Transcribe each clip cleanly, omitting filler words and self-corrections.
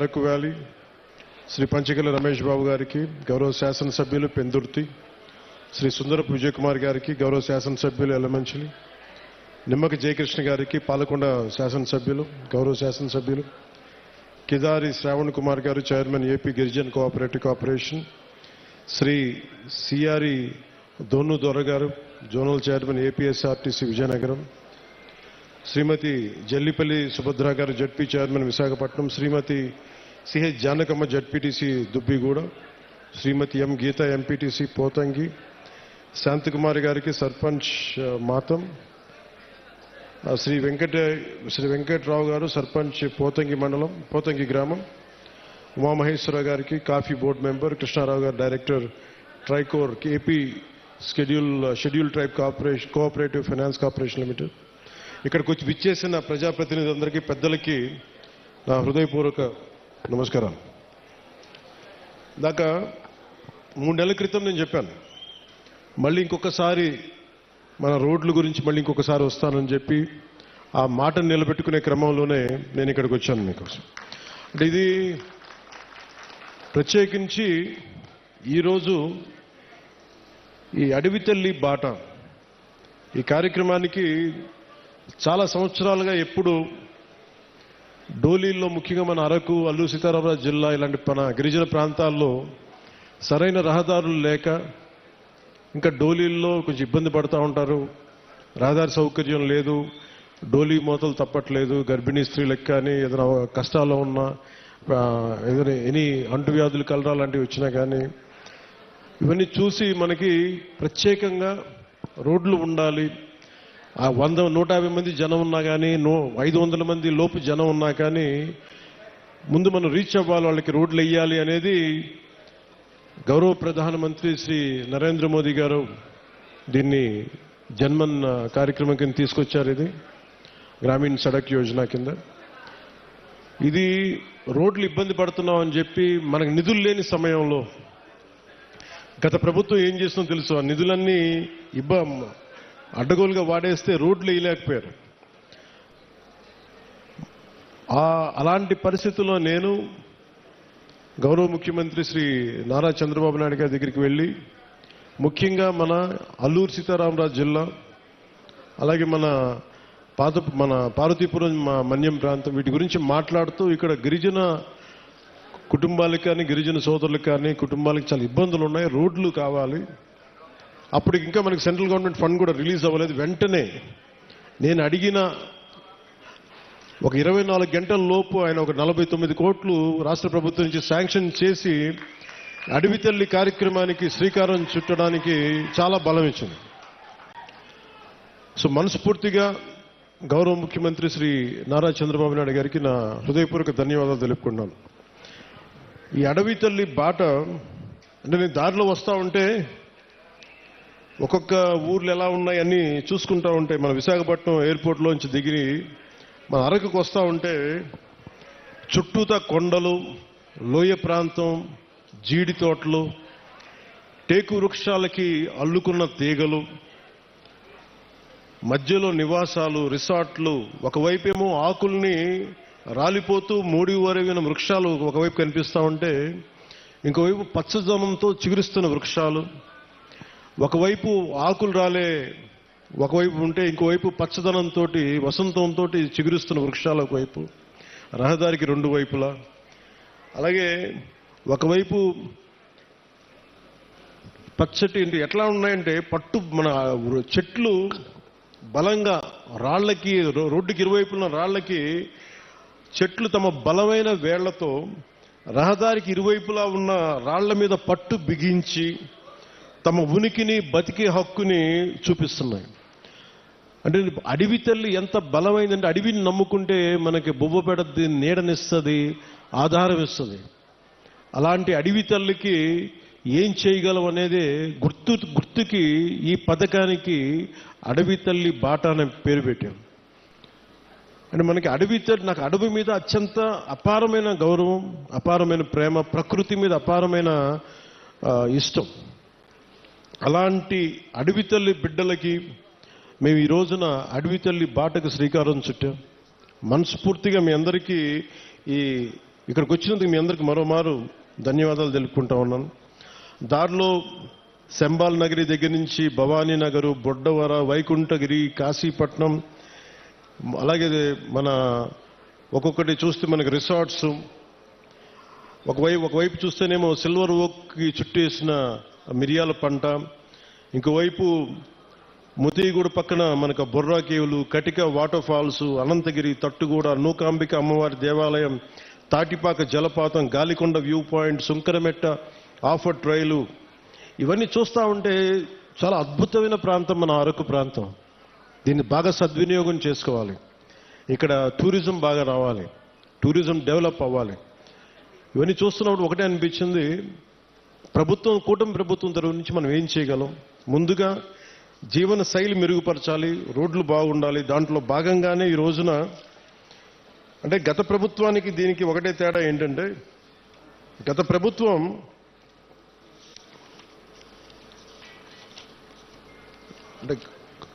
Araku valley Shri Panchakala Ramesh Babu గారికి, గౌరవ శాసనసభ్యులు పెందుర్తి శ్రీ సుందరపు విజయ్ కుమార్ గారికి, గౌరవ శాసనసభ్యులు ఎల్లమంచిలి నిమ్మక జయకృష్ణ గారికి, పాలకొండ శాసనసభ్యులు, గౌరవ శాసనసభ్యులు కిదారి శ్రావణ్ కుమార్ గారు, chairman AP గిరిజన్ cooperative corporation, Shri CRE దోను దొర గారు, జోనల్ చైర్మన్ ఏపీఎస్ఆర్టీసీ విజయనగరం, శ్రీమతి జల్లిపల్లి సుభద్ర గారు, జడ్పీ చైర్మన్ విశాఖపట్నం, శ్రీమతి సిహెచ్ జానకమ్మ జడ్పీటీసీ దుబ్బిగూడ, శ్రీమతి ఎం గీత ఎంపీటీసీ పోతంగి, శాంతకుమారి గారికి సర్పంచ్ మాతం, శ్రీ వెంకట్రావు గారు సర్పంచ్ పోతంగి మండలం, పోతంగి గ్రామం, ఉమామహేశ్వర గారికి కాఫీ బోర్డు మెంబర్, కృష్ణారావు గారు director Tricor AP schedule tribe cooperative finance corporation limited, ఇక్కడికి వచ్చి విచ్చేసిన ప్రజాప్రతినిధులందరికీ, పెద్దలకి నా హృదయపూర్వక నమస్కారాలు. దాకా 3 నెలల క్రితం నేను చెప్పాను, మళ్ళీ ఇంకొకసారి మన రోడ్ల గురించి మళ్ళీ ఇంకొకసారి వస్తానని చెప్పి ఆ మాటను నిలబెట్టుకునే క్రమంలోనే నేను ఇక్కడికి వచ్చాను మీకోసం. అంటే ఇది ప్రత్యేకించి ఈరోజు ఈ అడవి తల్లి బాట ఈ కార్యక్రమానికి చాలా సంవత్సరాలుగా ఎప్పుడు డోలీల్లో, ముఖ్యంగా మన అరకు, అల్లూరు సీతారామరాజు జిల్లా ఇలాంటి మన గిరిజన ప్రాంతాల్లో సరైన రహదారులు లేక ఇంకా డోలీల్లో కొంచెం ఇబ్బంది పడుతూ ఉంటారు. రహదారి సౌకర్యం లేదు, డోలీ మోతలు తప్పట్లేదు, గర్భిణీ స్త్రీలకు కానీ ఏదైనా కష్టాల్లో ఉన్నా, ఏదైనా ఎనీ అంటువ్యాధులు కలరా లాంటివి వచ్చినా కానీ ఇవన్నీ చూసి మనకి ప్రత్యేకంగా రోడ్లు ఉండాలి. ఆ 100-150 మంది జనం ఉన్నా కానీ, 500 మంది లోపు జనం ఉన్నా కానీ ముందు మనం రీచ్ అవ్వాలి, వాళ్ళకి రోడ్లు వేయాలి అనేది గౌరవ ప్రధానమంత్రి శ్రీ నరేంద్ర మోదీ గారు దీన్ని జన్మన్ కార్యక్రమం కింద తీసుకొచ్చారు. ఇది గ్రామీణ సడక్ యోజన కింద. ఇది రోడ్లు ఇబ్బంది పడుతున్నాం అని చెప్పి మనకు నిధులు లేని సమయంలో గత ప్రభుత్వం ఏం చేస్తుందో తెలుసు, ఆ నిధులన్నీ అడ్డగోలుగా వాడేస్తే రోడ్లు వేయలేకపోయారు. అలాంటి పరిస్థితుల్లో నేను గౌరవ ముఖ్యమంత్రి శ్రీ నారా చంద్రబాబు నాయుడు గారి దగ్గరికి వెళ్ళి, ముఖ్యంగా మన అల్లూరు సీతారామరాజు జిల్లా, అలాగే మన పార్వతీపురం మన్యం ప్రాంతం, వీటి గురించి మాట్లాడుతూ ఇక్కడ గిరిజన కుటుంబాలకు కానీ, గిరిజన సోదరులకు కానీ, కుటుంబాలకు చాలా ఇబ్బందులు ఉన్నాయి, రోడ్లు కావాలి. అప్పటికి ఇంకా మనకి సెంట్రల్ గవర్నమెంట్ ఫండ్ కూడా రిలీజ్ అవ్వలేదు. వెంటనే నేను అడిగిన ఒక 24 గంటల లోపు ఆయన ఒక 49 కోట్లు రాష్ట్ర ప్రభుత్వం నుంచి శాంక్షన్ చేసి అడవి తల్లి కార్యక్రమానికి శ్రీకారం చుట్టడానికి చాలా బలం ఇచ్చింది. సో మనస్ఫూర్తిగా గౌరవ ముఖ్యమంత్రి శ్రీ నారా చంద్రబాబు నాయుడు గారికి నా హృదయపూర్వక ధన్యవాదాలు తెలుపుకున్నాను. ఈ అడవి తల్లి బాట అంటే నేను దారిలో వస్తూ ఉంటే ఒక్కొక్క ఊర్లు ఎలా ఉన్నాయి అన్నీ చూసుకుంటూ ఉంటే, మన విశాఖపట్నం ఎయిర్పోర్ట్లోంచి దిగి మన అరకుకు వస్తూ ఉంటే చుట్టూతా కొండలు, లోయ ప్రాంతం, జీడి తోటలు, టేకు వృక్షాలకి అల్లుకున్న తీగలు, మధ్యలో నివాసాలు, రిసార్ట్లు, ఒకవైపేమో ఆకుల్ని రాలిపోతూ మూడి వరగిన వృక్షాలు ఒకవైపు కనిపిస్తూ ఉంటే, ఇంకోవైపు పచ్చదనంతో చిగురిస్తున్న వృక్షాలు, ఒకవైపు ఆకులు రాలే ఒకవైపు ఉంటే ఇంకోవైపు పచ్చదనంతో వసంతంతో చిగురిస్తున్న వృక్షాలు ఒకవైపు, రహదారికి 2 వైపులా. అలాగే ఒకవైపు పచ్చటి ఎట్లా ఉన్నాయంటే మన చెట్లు బలంగా రాళ్లకి, రోడ్డుకి ఇరువైపున రాళ్లకి చెట్లు తమ బలమైన వేళ్లతో రహదారికి ఇరువైపులా ఉన్న రాళ్ల మీద పట్టు బిగించి తమ ఉనికిని, బతికే హక్కుని చూపిస్తున్నాయి. అంటే అడవి తల్లి ఎంత బలమైందంటే, అడవిని నమ్ముకుంటే మనకి బొబ్బ పెడద్ది, నీడనిస్తుంది, ఆధారం ఇస్తుంది. అలాంటి అడవి తల్లికి ఏం చేయగలం అనేది గుర్తుకి ఈ పథకానికి అడవి తల్లి బాట అనే పేరు పెట్టాం. అంటే మనకి నాకు అడవి మీద అత్యంత అపారమైన గౌరవం, అపారమైన ప్రేమ, ప్రకృతి మీద అపారమైన ఇష్టం. అలాంటి అడవి తల్లి బిడ్డలకి మేము ఈ రోజున అడవి తల్లి బాటకు శ్రీకారం చుట్టాం. మనస్ఫూర్తిగా మీ అందరికీ ఈ ఇక్కడికి వచ్చినందుకు మీ అందరికి మరోమారు ధన్యవాదాలు తెలుపుకుంటా ఉన్నాను. దారిలో శంబాల్ నగరి దగ్గర నుంచి భవానీ నగరు, బొడ్డవర, వైకుంఠగిరి, కాశీపట్నం, అలాగే మన ఒక్కొక్కటి చూస్తే మనకి రిసార్ట్స్, ఒకవైపు చూస్తేనేమో సిల్వర్ ఓక్కి చుట్టేసిన మిరియాల పంట, ఇంకోవైపు ముతిగూడ పక్కన మనకు బొర్రా కేవులు, కటిక వాటర్ ఫాల్స్, అనంతగిరి, తట్టుగూడ, నూకాంబిక అమ్మవారి దేవాలయం, తాటిపాక జలపాతం, గాలికొండ వ్యూ పాయింట్, సుంకరమెట్ట ఆఫర్ ట్రైలు, ఇవన్నీ చూస్తూ ఉంటే చాలా అద్భుతమైన ప్రాంతం మన అరకు ప్రాంతం. దీన్ని బాగా సద్వినియోగం చేసుకోవాలి. ఇక్కడ టూరిజం బాగా రావాలి, టూరిజం డెవలప్ అవ్వాలి. ఇవన్నీ చూస్తున్నప్పుడు ఒకటే అనిపించింది, కూటమి ప్రభుత్వం తరఫు నుంచి మనం ఏం చేయగలం? ముందుగా జీవన శైలి మెరుగుపరచాలి, రోడ్లు బాగుండాలి. దాంట్లో భాగంగానే ఈ రోజున అంటే గత ప్రభుత్వానికి దీనికి ఒకటే తేడా ఏంటంటే, గత ప్రభుత్వం అంటే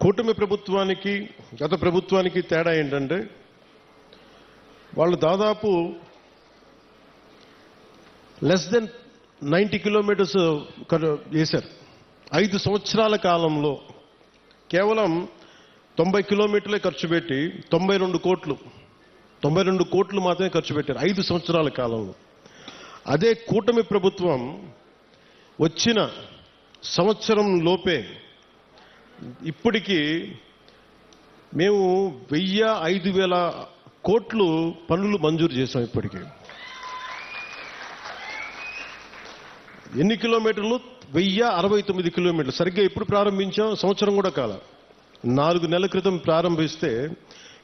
కూటమి ప్రభుత్వానికి గత ప్రభుత్వానికి తేడా ఏంటంటే, వాళ్ళు దాదాపు లెస్ దెన్ 90 కిలోమీటర్స్ వేశారు. 5 సంవత్సరాల కాలంలో కేవలం 90 కిలోమీటర్లే ఖర్చు పెట్టి 92 కోట్లు మాత్రమే ఖర్చు పెట్టారు 5 సంవత్సరాల కాలంలో. అదే కూటమి ప్రభుత్వం వచ్చిన సంవత్సరం లోపే ఇప్పటికీ మేము 1000-5000 కోట్లు పనులు మంజూరు చేశాం. ఇప్పటికీ ఎన్ని కిలోమీటర్లు? 1069 కిలోమీటర్లు. సరిగ్గా ఎప్పుడు ప్రారంభించాం? సంవత్సరం కూడా కాల, 4 నెలల క్రితం ప్రారంభిస్తే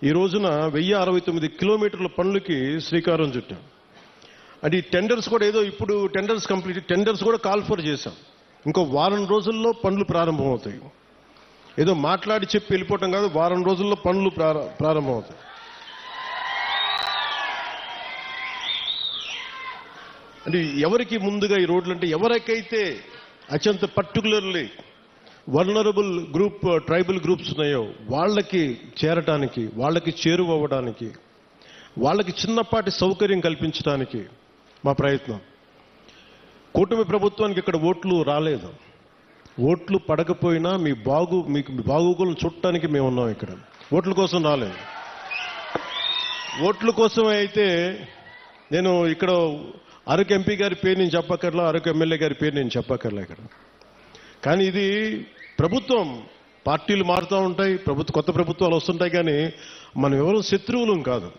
ఈ రోజున 1069 కిలోమీటర్ల పనులకి శ్రీకారం చుట్టాం. అంటే ఈ టెండర్స్ కూడా ఏదో ఇప్పుడు టెండర్స్ కూడా కాల్ ఫర్ చేశాం. ఇంకో వారం రోజుల్లో పనులు ప్రారంభమవుతాయి. ఏదో మాట్లాడి చెప్పి వెళ్ళిపోవటం కాదు, వారం రోజుల్లో పనులు ప్రారంభమవుతాయి. అంటే ఎవరికి ముందుగా ఈ రోడ్లు అంటే, ఎవరికైతే అత్యంత particularly vulnerable group, tribal groups ఉన్నాయో వాళ్ళకి చేరటానికి, వాళ్ళకి చేరువవ్వడానికి, వాళ్ళకి చిన్నపాటి సౌకర్యం కల్పించడానికి మా ప్రయత్నం. కూటమి ప్రభుత్వానికి ఇక్కడ ఓట్లు రాలేదు. ఓట్లు పడకపోయినా మీకు బాగోగులను చుట్టానికి మేము ఉన్నాం. ఇక్కడ ఓట్ల కోసం రాలేదు. ఓట్ల కోసం అయితే నేను ఇక్కడ అరకు ఎంపీ గారి పేరు నేను చెప్పక్కర్లా, అరకు ఎమ్మెల్యే గారి పేరు నేను చెప్పక్కర్లా ఇక్కడ. కానీ ఇది ప్రభుత్వం, పార్టీలు మారుతూ ఉంటాయి, కొత్త ప్రభుత్వాలు వస్తుంటాయి. కానీ మనం ఎవరు శత్రువులం కాదు.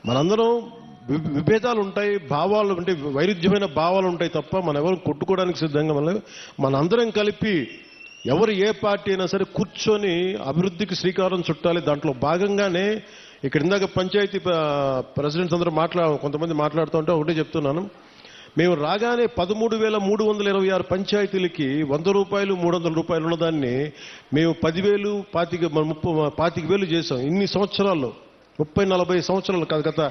మనందరం విభేదాలు ఉంటాయి, భావాలు అంటే వైరుధ్యమైన భావాలు ఉంటాయి తప్ప మనం ఎవరు కొట్టుకోవడానికి సిద్ధంగా మనందరం కలిపి ఎవరు ఏ పార్టీ అయినా సరే కూర్చొని అభివృద్ధికి శ్రీకారం చుట్టాలి. దాంట్లో భాగంగానే ఇక్కడ ఇందాక పంచాయతీ ప్రెసిడెంట్స్ అందరూ కొంతమంది మాట్లాడుతూ ఉంటే ఒకటే చెప్తున్నాను. మేము రాగానే 13,326 పంచాయతీలకి 100 రూపాయలు 300 రూపాయలు ఉన్నదాన్ని మేము 10,000, 25,000 చేశాం. ఇన్ని సంవత్సరాల్లో, 30-40 సంవత్సరాలు కాదు, గత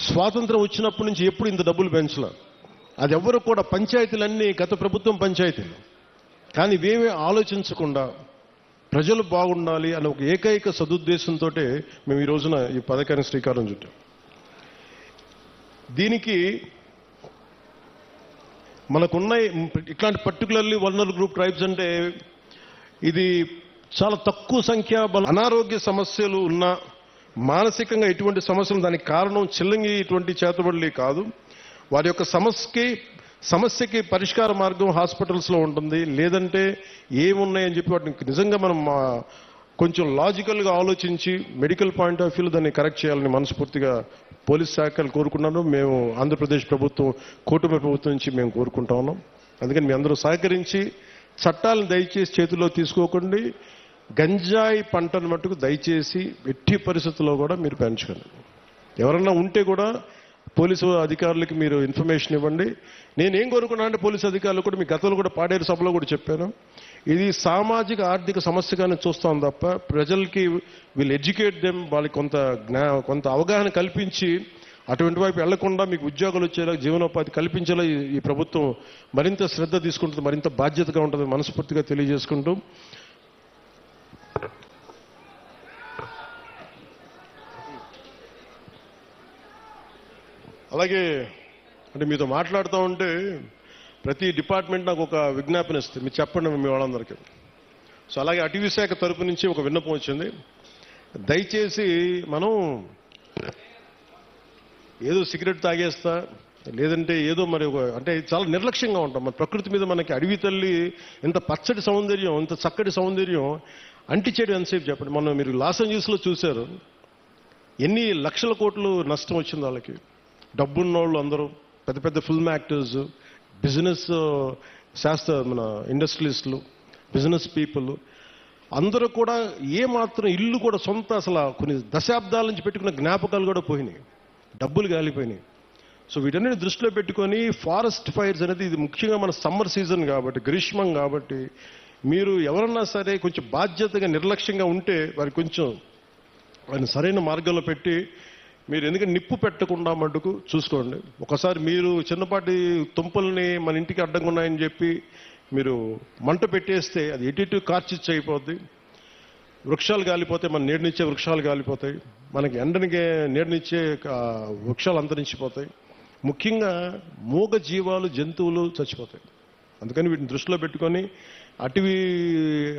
స్వాతంత్రం వచ్చినప్పటి నుంచి ఎప్పుడు ఇంత డబ్బులు పెంచలే. అది ఎవరు కూడా, పంచాయతీలన్నీ గత ప్రభుత్వం పంచాయతీలు. కానీ ఇవేమీ ఆలోచించకుండా ప్రజలు బాగుండాలి అనే ఒక ఏకైక సదుద్దేశంతో మేము ఈ రోజున ఈ పథకానికి శ్రీకారం చుట్టాం. దీనికి మనకున్న ఇట్లాంటి పర్టికులర్లీ వల్నరబుల్ గ్రూప్ ట్రైబ్స్ అంటే ఇది చాలా తక్కువ సంఖ్య. అనారోగ్య సమస్యలు ఉన్న, మానసికంగా ఎటువంటి సమస్యలు, దానికి కారణం చిల్లంగి ఇటువంటి చేతబడులు కాదు. వారి యొక్క సమస్యకి పరిష్కార మార్గం హాస్పిటల్స్లో ఉంటుంది. లేదంటే ఏమున్నాయని చెప్పి వాటిని నిజంగా మనం కొంచెం లాజికల్గా ఆలోచించి మెడికల్ పాయింట్ ఆఫ్ వ్యూలో దాన్ని కరెక్ట్ చేయాలని మనస్ఫూర్తిగా పోలీస్ శాఖలు కోరుకున్నాను. మేము ఆంధ్రప్రదేశ్ ప్రభుత్వం, కూటమి ప్రభుత్వం నుంచి మేము కోరుకుంటా ఉన్నాం. అందుకని మీ అందరూ సహకరించి చట్టాలను దయచేసి చేతుల్లో తీసుకోకండి. గంజాయి పంటను మట్టుకు దయచేసి ఎట్టి పరిస్థితుల్లో కూడా మీరు పెంచుకోండి. ఎవరన్నా ఉంటే కూడా పోలీసు అధికారులకి మీరు ఇన్ఫర్మేషన్ ఇవ్వండి. నేనేం కోరుకున్నా అంటే, పోలీసు అధికారులు కూడా మీ గతంలో కూడా పాడేరు సభలో కూడా చెప్పాను, ఇది సామాజిక ఆర్థిక సమస్యగానే చూస్తాం తప్ప ప్రజలకి వీళ్ళు ఎడ్యుకేట్ దెమ్, వాళ్ళకి కొంత అవగాహన కల్పించి అటువంటి వైపు వెళ్లకుండా మీకు ఉద్యోగాలు వచ్చేలా, జీవనోపాధి కల్పించేలా ఈ ప్రభుత్వం మరింత శ్రద్ధ తీసుకుంటుంది, మరింత బాధ్యతగా ఉంటుంది మనస్ఫూర్తిగా తెలియజేసుకుంటూ, అలాగే అంటే మీతో మాట్లాడుతూ ఉంటే ప్రతి డిపార్ట్మెంట్ నాకు ఒక విజ్ఞాపన ఇస్తుంది, మీరు చెప్పండి మీ వాళ్ళందరికీ. సో అలాగే అటవీ శాఖ తరపు నుంచి ఒక విన్నపం వచ్చింది. దయచేసి మనం ఏదో సిగరెట్ తాగేస్తా లేదంటే ఏదో మరి అంటే చాలా నిర్లక్ష్యంగా ఉంటాం. మన ప్రకృతి మీద మనకి అడవి తల్లి ఎంత పచ్చటి సౌందర్యం, ఎంత చక్కటి సౌందర్యం అంటిచేయడం ఎంతసేపు చెప్పండి. మనం మీరు లాస్ ఏంజల్స్లో చూశారు ఎన్ని లక్షల కోట్లు నష్టం వచ్చింది వాళ్ళకి. డబ్బున్న వాళ్ళు అందరూ పెద్ద పెద్ద ఫిల్మ్ యాక్టర్స్, బిజినెస్ మన ఇండస్ట్రియలిస్టులు, బిజినెస్ పీపుల్ అందరూ కూడా ఏమాత్రం ఇల్లు కూడా సొంత అసలు కొన్ని దశాబ్దాల నుంచి పెట్టుకున్న జ్ఞాపకాలు కూడా పోయినాయి, డబ్బులు గాలిపోయినాయి. సో వీటన్నిటిని దృష్టిలో పెట్టుకొని ఫారెస్ట్ ఫైర్స్ అనేది ఇది ముఖ్యంగా మన సమ్మర్ సీజన్ కాబట్టి, గ్రీష్మం కాబట్టి మీరు ఎవరన్నా సరే కొంచెం బాధ్యతగా నిర్లక్ష్యంగా ఉంటే వారికి కొంచెం వారిని సరైన మార్గంలో పెట్టి మీరు ఎందుకంటే నిప్పు పెట్టకుండా మటుకు చూసుకోండి. ఒకసారి మీరు చిన్నపాటి తుంపల్ని మన ఇంటికి అడ్డంగా ఉన్నాయని చెప్పి మీరు మంట పెట్టేస్తే అది ఎటు కార్చిచ్చు అయిపోద్ది. వృక్షాలు కాలిపోతాయి, మన నీడనిచ్చే వృక్షాలు కాలిపోతాయి, మనకి ఎండనికి నీడనిచ్చే వృక్షాలు అంతరించిపోతాయి. ముఖ్యంగా మూగ జీవాలు, జంతువులు చచ్చిపోతాయి. అందుకని వీటిని దృష్టిలో పెట్టుకొని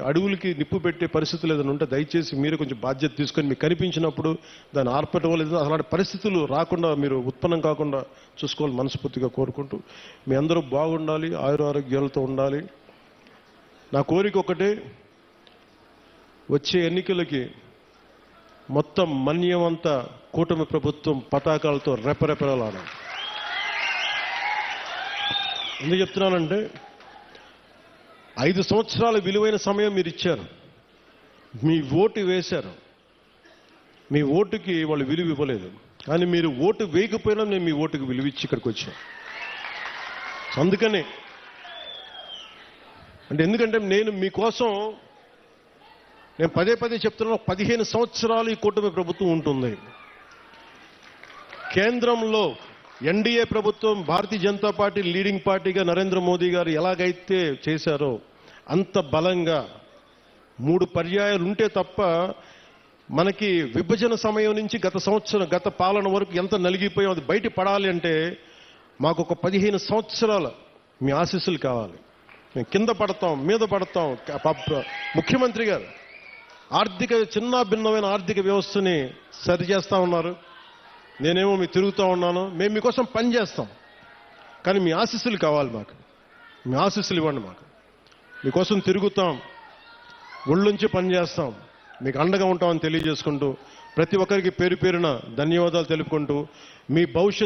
అడవులకి నిప్పు పెట్టే పరిస్థితులు ఏదైనా ఉంటే దయచేసి మీరు కొంచెం బాధ్యత తీసుకొని మీకు కనిపించినప్పుడు దాన్ని ఆర్పటం లేదు అలాంటి పరిస్థితులు రాకుండా మీరు ఉత్పన్నం కాకుండా చూసుకోవాలి మనస్ఫూర్తిగా కోరుకుంటూ మీ అందరూ బాగుండాలి, ఆయురారోగ్యాలతో ఉండాలి. నా కోరిక ఒకటే, వచ్చే ఎన్నికలకి మొత్తం మన్యమంతా కూటమి ప్రభుత్వం పతాకాలతో రెపరెపలాడాలి. ఎందుకు చెప్తున్నానంటే 5 సంవత్సరాల విలువైన సమయం మీరు ఇచ్చారు, మీ ఓటు వేశారు, మీ ఓటుకి వాళ్ళు విలువ ఇవ్వలేదు. కానీ మీరు ఓటు వేయకపోయినా నేను మీ ఓటుకి విలువ ఇచ్చి ఇక్కడికి వచ్చాను. అందుకని ఎందుకంటే నేను మీకోసం నేను పదే చెప్తున్నాను, 15 సంవత్సరాలు ఈ కూటమి ప్రభుత్వం ఉంటుంది. కేంద్రంలో ఎన్డీఏ ప్రభుత్వం, భారతీయ జనతా పార్టీ లీడింగ్ పార్టీగా నరేంద్ర మోదీ గారు ఎలాగైతే చేశారో అంత బలంగా 3 పర్యాయాలు ఉంటే తప్ప మనకి విభజన సమయం నుంచి గత పాలన వరకు ఎంత నలిగిపోయాం అది బయట పడాలి అంటే మాకు ఒక 15 సంవత్సరాల మీ ఆశీస్సులు కావాలి. మేము కింద పడతాం, మీద పడతాం. ముఖ్యమంత్రి గారు చిన్న భిన్నమైన ఆర్థిక వ్యవస్థని సరిచేస్తా ఉన్నారు, నేనేమో మీకు తిరుగుతూ ఉన్నాను. మేము మీకోసం పని చేస్తాం, కానీ మీ ఆశీస్సులు కావాలి మాకు. మీ ఆశీస్సులు ఇవ్వండి మాకు. మీకోసం తిరుగుతాం, ఒళ్ళుంచి పని చేస్తాం, మీకు అండగా ఉంటామని తెలియజేసుకుంటూ ప్రతి ఒక్కరికి పేరు పేరున ధన్యవాదాలు తెలుపుకుంటూ మీ భవిష్యత్తు